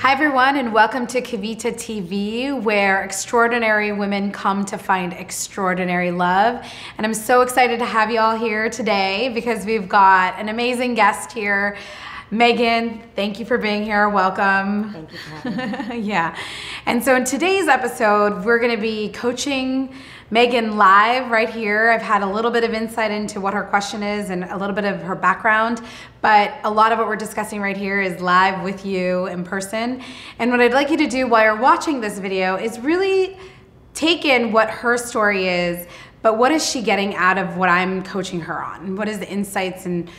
Hi everyone, and welcome to Kavita TV, where extraordinary women come to find extraordinary love. And I'm so excited to have you all here today because we've got an amazing guest here. Megan, thank you for being here. Welcome. Thank you for having me. Yeah. And so in today's episode, we're going to be coaching Megan live right here. I've had a little bit of insight into what her question is and a little bit of her background, but a lot of what we're discussing right here is live with you in person. And what I'd like you to do while you're watching this video is really take in what her story is, but what is she getting out of what I'm coaching her on? What is the insights and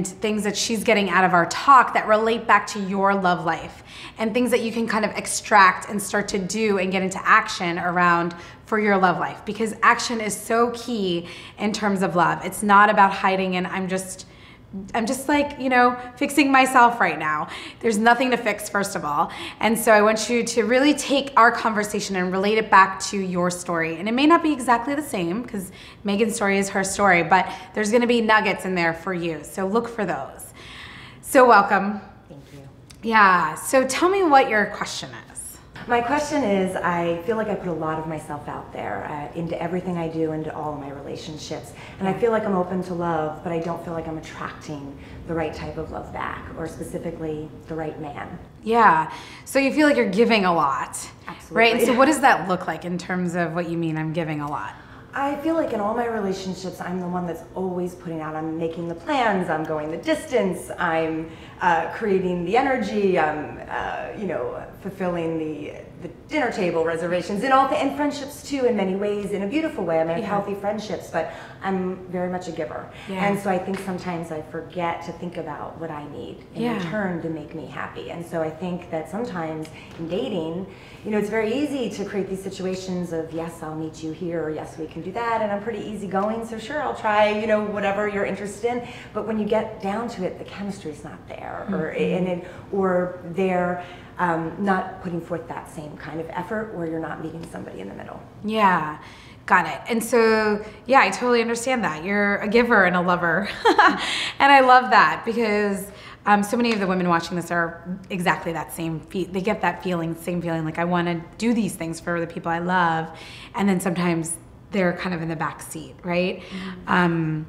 things that she's getting out of our talk that relate back to your love life and things that you can kind of extract and start to do and get into action around for your love life, because action is so key in terms of love. It's not about hiding and I'm just like, you know, fixing myself right now. There's nothing to fix, first of all. And so I want you to really take our conversation and relate it back to your story. And it may not be exactly the same because Megan's story is her story, but there's gonna be nuggets in there for you. So look for those. So welcome. Thank you. Yeah, so tell me what your question is. My question is, I feel like I put a lot of myself out there into everything I do, into all of my relationships. And I feel like I'm open to love, but I don't feel like I'm attracting the right type of love back, or specifically the right man. Yeah, so you feel like you're giving a lot. Absolutely. Right, and so what does that look like in terms of what you mean I'm giving a lot? I feel like in all my relationships, I'm the one that's always putting out, I'm making the plans, I'm going the distance, I'm creating the energy, I'm, fulfilling the dinner table reservations, and friendships too, in many ways, in a beautiful way. I mean, I have healthy friendships, but I'm very much a giver. Yeah. And so I think sometimes I forget to think about what I need in return to make me happy. And so I think that sometimes in dating, you know, it's very easy to create these situations of, yes, I'll meet you here, or yes, we can do that, and I'm pretty easygoing, so sure, I'll try, you know, whatever you're interested in. But when you get down to it, the chemistry's not there, or they're not putting forth that same kind of effort, or you're not meeting somebody in the middle. Yeah, got it. And so, yeah, I totally understand that. You're a giver and a lover. And I love that because so many of the women watching this are exactly that same, they get that feeling, same feeling, like I want to do these things for the people I love. And then sometimes they're kind of in the back seat, right? Mm-hmm.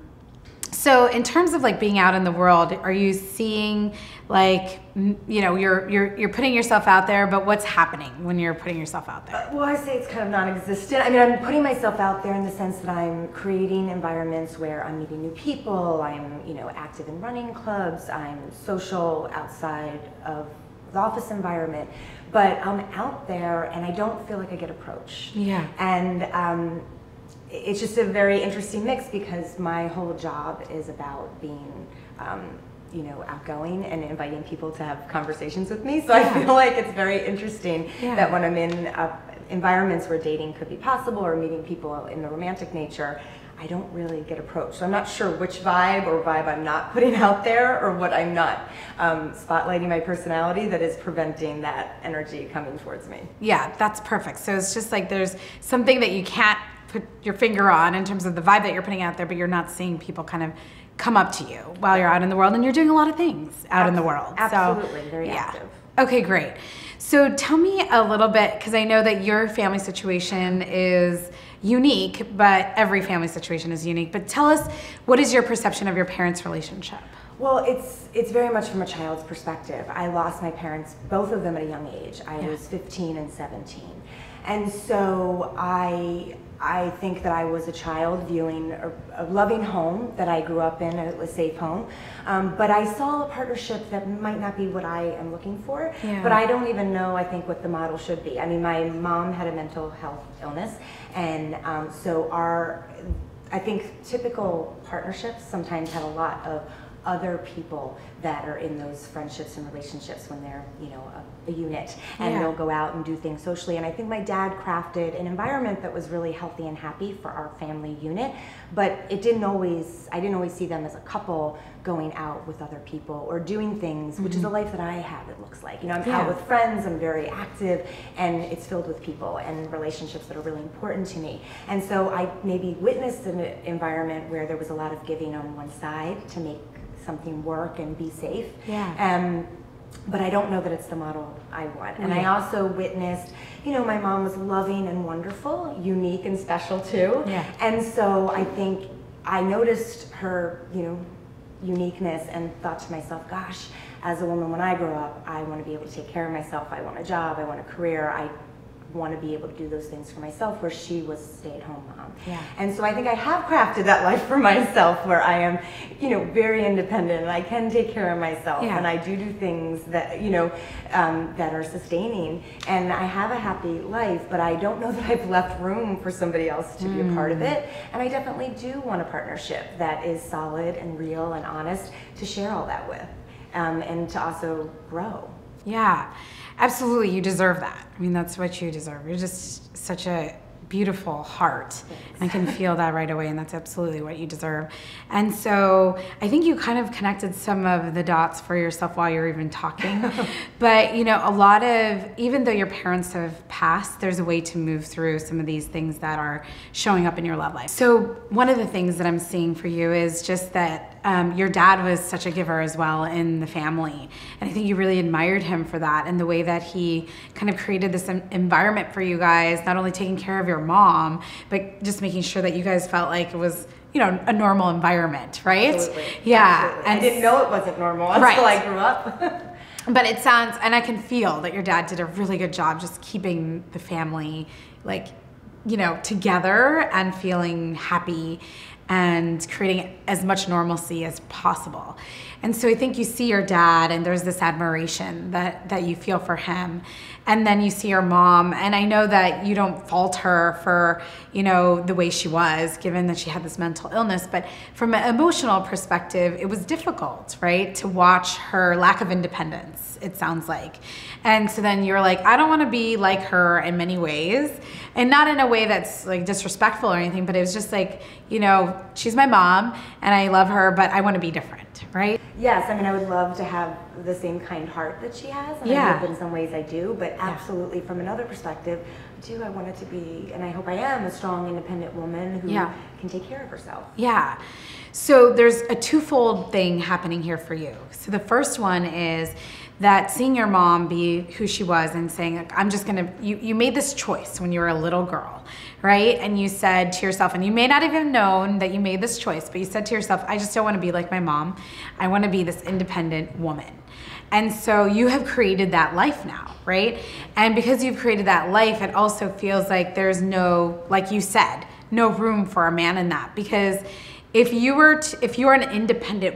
So in terms of like being out in the world, are you seeing like, you know, you're putting yourself out there, but what's happening when you're putting yourself out there? Well, I say it's kind of non-existent. I mean, I'm putting myself out there in the sense that I'm creating environments where I'm meeting new people, I'm, you know, active in running clubs, I'm social outside of the office environment, but I'm out there and I don't feel like I get approached. Yeah. And it's just a very interesting mix because my whole job is about being, you know, outgoing and inviting people to have conversations with me. So I feel like it's very interesting that when I'm in environments where dating could be possible or meeting people in the romantic nature, I don't really get approached. So I'm not sure which vibe I'm not putting out there or what I'm not spotlighting my personality that is preventing that energy coming towards me. Yeah, that's perfect. So it's just like there's something that you can't put your finger on in terms of the vibe that you're putting out there, but you're not seeing people kind of come up to you while you're out in the world, and you're doing a lot of things out in the world. Absolutely, so, very active. Okay, great. So tell me a little bit, because I know that your family situation is unique, but every family situation is unique. But tell us, what is your perception of your parents' relationship? Well, it's very much from a child's perspective. I lost my parents, both of them at a young age. I was 15 and 17. And so I think that I was a child viewing a loving home that I grew up in, a safe home. But I saw a partnership that might not be what I am looking for. Yeah. But I don't even know, I think, what the model should be. I mean, my mom had a mental health illness. And so I think typical partnerships sometimes have a lot of other people that are in those friendships and relationships when they're, you know, a unit, and they'll go out and do things socially. And I think my dad crafted an environment that was really healthy and happy for our family unit, but I didn't always see them as a couple going out with other people or doing things, which is a life that I have, it looks like. You know, I'm out with friends, I'm very active, and it's filled with people and relationships that are really important to me. And so I maybe witnessed an environment where there was a lot of giving on one side to make something work and be safe. but I don't know that it's the model I want. And Yeah. I also witnessed, my mom was loving and wonderful, unique and special too. Yeah. And so I think I noticed her, uniqueness and thought to myself, gosh, as a woman, when I grow up, I want to be able to take care of myself. I want a job, I want a career. I want to be able to do those things for myself, where she was a stay-at-home mom. Yeah. And so I think I have crafted that life for myself, where I am, very independent, and I can take care of myself, Yeah. and I do things that, that are sustaining, and I have a happy life, but I don't know that I've left room for somebody else to be a part of it. And I definitely do want a partnership that is solid and real and honest to share all that with, and to also grow. Yeah, absolutely. You deserve that. I mean, that's what you deserve. You're just such a beautiful heart. I can feel that right away, and that's absolutely what you deserve. And so I think you kind of connected some of the dots for yourself while you're even talking. But, a lot of, even though your parents have passed, there's a way to move through some of these things that are showing up in your love life. So one of the things that I'm seeing for you is just that your dad was such a giver as well in the family. And I think you really admired him for that, and the way that he kind of created this environment for you guys, not only taking care of your mom, but just making sure that you guys felt like it was, a normal environment, right? Absolutely. Yeah. Absolutely. And I didn't know it wasn't normal until I grew up. But it sounds, and I can feel that your dad did a really good job just keeping the family together and feeling happy and creating as much normalcy as possible. And so I think you see your dad, and there's this admiration that you feel for him. And then you see your mom, and I know that you don't fault her for, the way she was, given that she had this mental illness, but from an emotional perspective, it was difficult, right? To watch her lack of independence, it sounds like. And so then you're like, I don't want to be like her in many ways, and not in a way that's like disrespectful or anything, but it was just like, she's my mom and I love her, but I want to be different, right? Yes, I would love to have the same kind heart that she has, and Yeah. I hope in some ways I do, but absolutely from another perspective, I wanted to be, and I hope I am, a strong, independent woman who can take care of herself. Yeah. So there's a twofold thing happening here for you. So the first one is that seeing your mom be who she was and saying, I'm just gonna, you made this choice when you were a little girl, right? And you said to yourself, and you may not even known that you made this choice, but you said to yourself, I just don't wanna be like my mom. I wanna be this independent woman. And so you have created that life now, right? And because you've created that life, it also feels like there's no, like you said, no room for a man in that. Because if you were an independent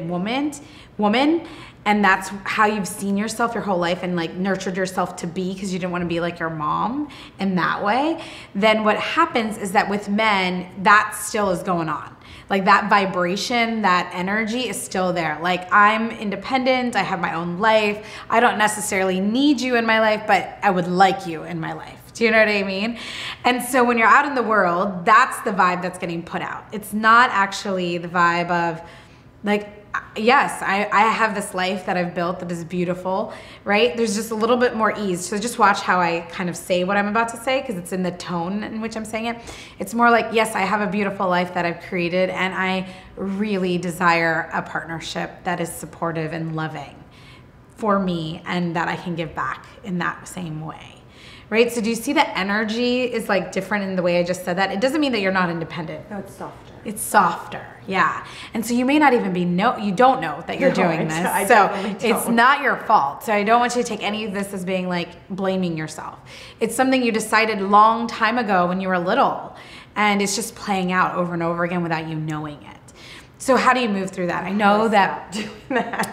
woman, and that's how you've seen yourself your whole life and like nurtured yourself to be, because you didn't want to be like your mom in that way, then what happens is that with men, that still is going on. Like that vibration, that energy is still there. Like, I'm independent, I have my own life, I don't necessarily need you in my life, but I would like you in my life. Do you know what I mean? And so when you're out in the world, that's the vibe that's getting put out. It's not actually the vibe of like, yes, I have this life that I've built that is beautiful, right? There's just a little bit more ease. So just watch how I kind of say what I'm about to say, because it's in the tone in which I'm saying it. It's more like, yes, I have a beautiful life that I've created, and I really desire a partnership that is supportive and loving for me, and that I can give back in that same way. Right? So do you see the energy is like different in the way I just said that? It doesn't mean that you're not independent. No, it's softer. It's softer, yeah. And so you may not even you don't know that you're doing this. So it's not your fault. So I don't want you to take any of this as being like blaming yourself. It's something you decided a long time ago when you were little, and it's just playing out over and over again without you knowing it. So how do you move through that? I know that,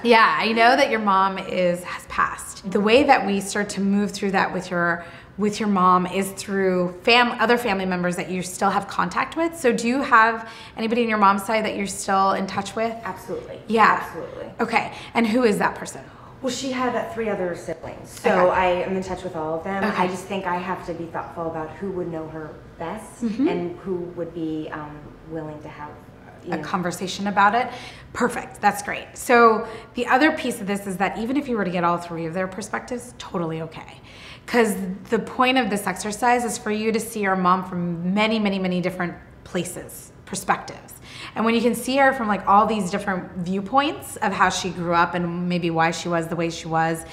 yeah, I know that your mom has passed. The way that we start to move through that with your mom is through other family members that you still have contact with. So do you have anybody on your mom's side that you're still in touch with? Absolutely. Yeah. Absolutely. Okay. And who is that person? Well, she had 3 other siblings, so Okay. I am in touch with all of them. Okay. I just think I have to be thoughtful about who would know her best and who would be willing to have a conversation about it. Perfect. That's great. So the other piece of this is that even if you were to get all 3 of their perspectives, totally okay. Because the point of this exercise is for you to see your mom from many, many, many different places, perspectives. And when you can see her from like all these different viewpoints of how she grew up and maybe why she was the way she was,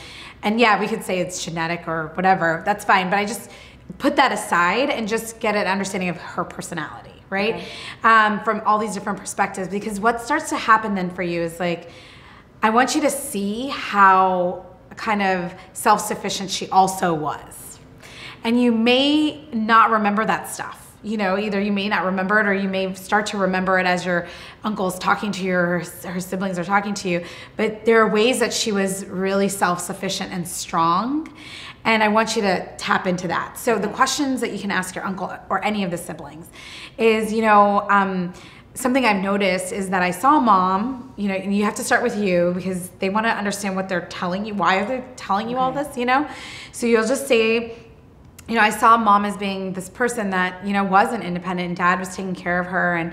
and yeah, we could say it's genetic or whatever, that's fine, but I just put that aside and just get an understanding of her personality, right? Okay. From all these different perspectives, because what starts to happen then for you is like, I want you to see how kind of self-sufficient she also was. And you may not remember that stuff. You know, either you may not remember it or you may start to remember it as your uncle's talking to you or her siblings are talking to you. But there are ways that she was really self-sufficient and strong. And I want you to tap into that. So the questions that you can ask your uncle or any of the siblings is, you know, something I've noticed is that I saw Mom, you know, and you have to start with you because they want to understand what they're telling you. Why are they telling you all this, you know? So you'll just say, you know, I saw Mom as being this person that, you know, wasn't independent and Dad was taking care of her.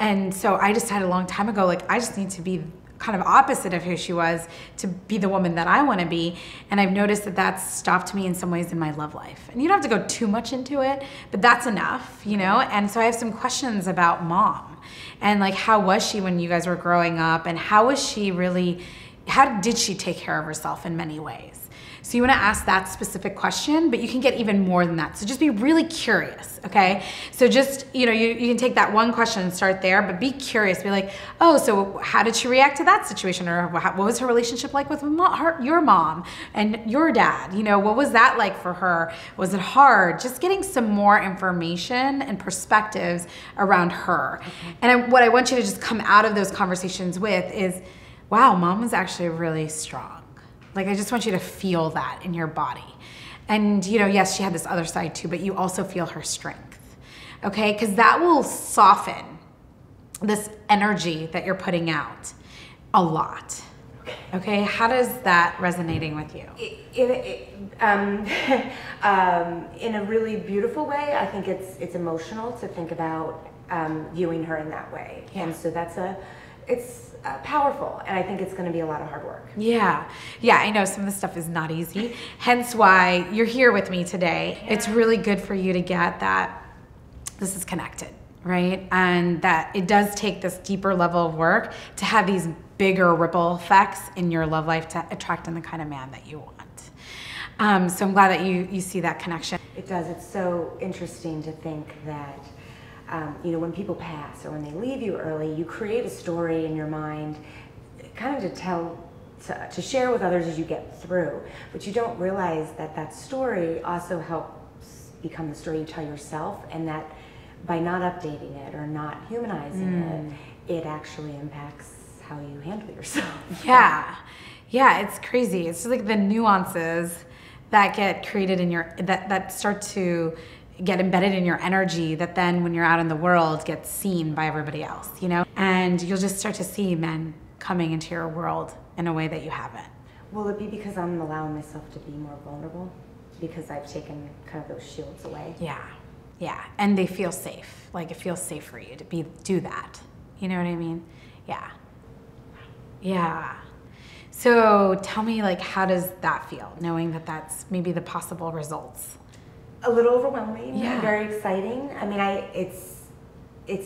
And so I decided a long time ago, like, I just need to be kind of opposite of who she was to be the woman that I want to be. And I've noticed that that's stopped me in some ways in my love life. And you don't have to go too much into it, but that's enough, you know? And so I have some questions about Mom and like, how was she when you guys were growing up? And how was she really, how did she take care of herself in many ways? So you want to ask that specific question, but you can get even more than that. So just be really curious, okay? So just, you know, you can take that one question and start there, but be curious. Be like, oh, so how did she react to that situation? Or what was her relationship like with your mom and your dad? You know, what was that like for her? Was it hard? Just getting some more information and perspectives around her. Okay. And what I want you to just come out of those conversations with is, wow, Mom was actually really strong. Like, I just want you to feel that in your body. And, you know, yes, she had this other side too, but you also feel her strength, okay? Because that will soften this energy that you're putting out a lot, okay? How does that resonating with you? In a really beautiful way. I think it's emotional to think about viewing her in that way. Yeah. And so it's powerful, and I think it's going to be a lot of hard work. Yeah, I know some of the stuff is not easy, hence why you're here with me today. Yeah. It's really good for you to get that this is connected, right? And that it does take this deeper level of work to have these bigger ripple effects in your love life to attract in the kind of man that you want. So I'm glad that you see that connection. It does. It's so interesting to think that you know, when people pass or when they leave you early, you create a story in your mind kind of to share with others as you get through. But you don't realize that that story also helps become the story you tell yourself, and that by not updating it or not humanizing it, it actually impacts how you handle yourself. Yeah, it's crazy. It's just like the nuances that get created in your, that start to get embedded in your energy that then when you're out in the world gets seen by everybody else, you know? And you'll just start to see men coming into your world in a way that you haven't. Will it be because I'm allowing myself to be more vulnerable? Because I've taken kind of those shields away? Yeah. And they feel safe. Like it feels safe for you to do that. You know what I mean? Yeah. So tell me, like, how does that feel, knowing that that's maybe the possible results? A little overwhelming, very exciting. I mean, it's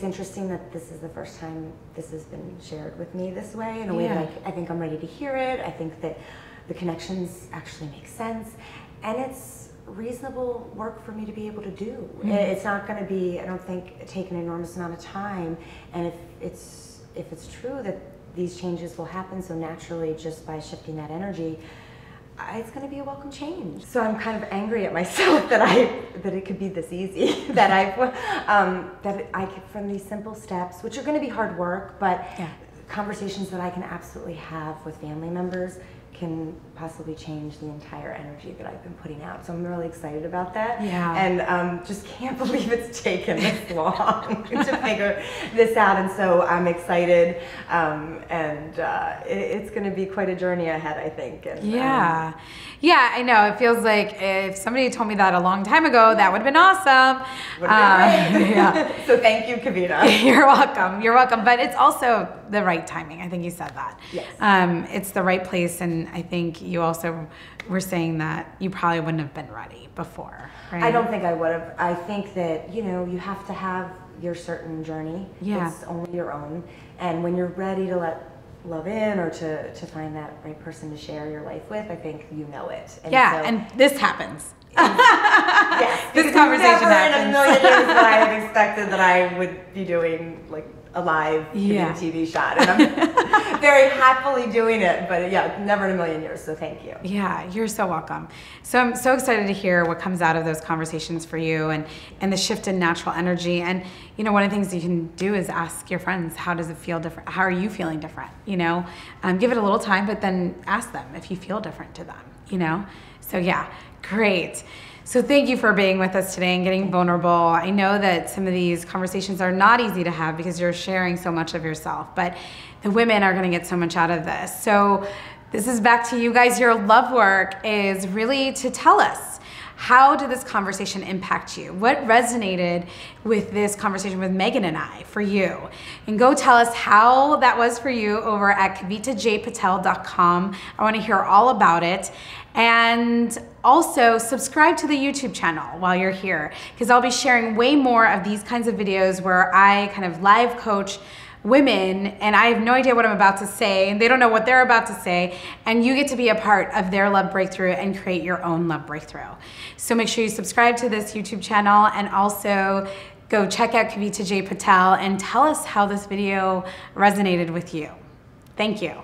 interesting that this is the first time this has been shared with me this way, in a way that I think I'm ready to hear it. I think that the connections actually make sense, and it's reasonable work for me to be able to do. It's not going to be, I don't think, take an enormous amount of time, and if it's true that these changes will happen so naturally just by shifting that energy, it's going to be a welcome change. So I'm kind of angry at myself that it could be this easy, that I from these simple steps, which are going to be hard work, but conversations that I can absolutely have with family members can possibly change the entire energy that I've been putting out. So I'm really excited about that. And just can't believe it's taken this long to figure this out. And so I'm excited, it's going to be quite a journey ahead, I think. And, yeah, I know. It feels like if somebody told me that a long time ago, that would have been awesome. Would have been great. So thank you, Kavita. You're welcome. But it's also the right timing. I think you said that. Yes. It's the right place, and I think you also were saying that you probably wouldn't have been ready before, right? I don't think I would have. I think that, you know, you have to have your certain journey. Yeah. It's only your own. And when you're ready to let love in, or to find that right person to share your life with, I think you know it. And yeah, so, and this happens. yes, This conversation never happens. in a million years would I have expected that I would be doing like a live TV shot, and I'm very happily doing it. But yeah, never in a million years. So thank you. Yeah, you're so welcome. So I'm so excited to hear what comes out of those conversations for you, and the shift in natural energy. And you know, one of the things you can do is ask your friends, how does it feel different? How are you feeling different? You know, give it a little time, but then ask them if you feel different to them. You know, so yeah, great. So thank you for being with us today and getting vulnerable. I know that some of these conversations are not easy to have because you're sharing so much of yourself, but the women are going to get so much out of this. So this is back to you guys. Your love work is really to tell us, how did this conversation impact you? What resonated with this conversation with Megan and I for you? And go tell us how that was for you over at kavitajpatel.com. I want to hear all about it. And also subscribe to the YouTube channel while you're here, because I'll be sharing way more of these kinds of videos where I kind of live coach women, and I have no idea what I'm about to say, and they don't know what they're about to say, and you get to be a part of their love breakthrough and create your own love breakthrough. So make sure you subscribe to this YouTube channel, and also go check out Kavita J. Patel and tell us how this video resonated with you. Thank you.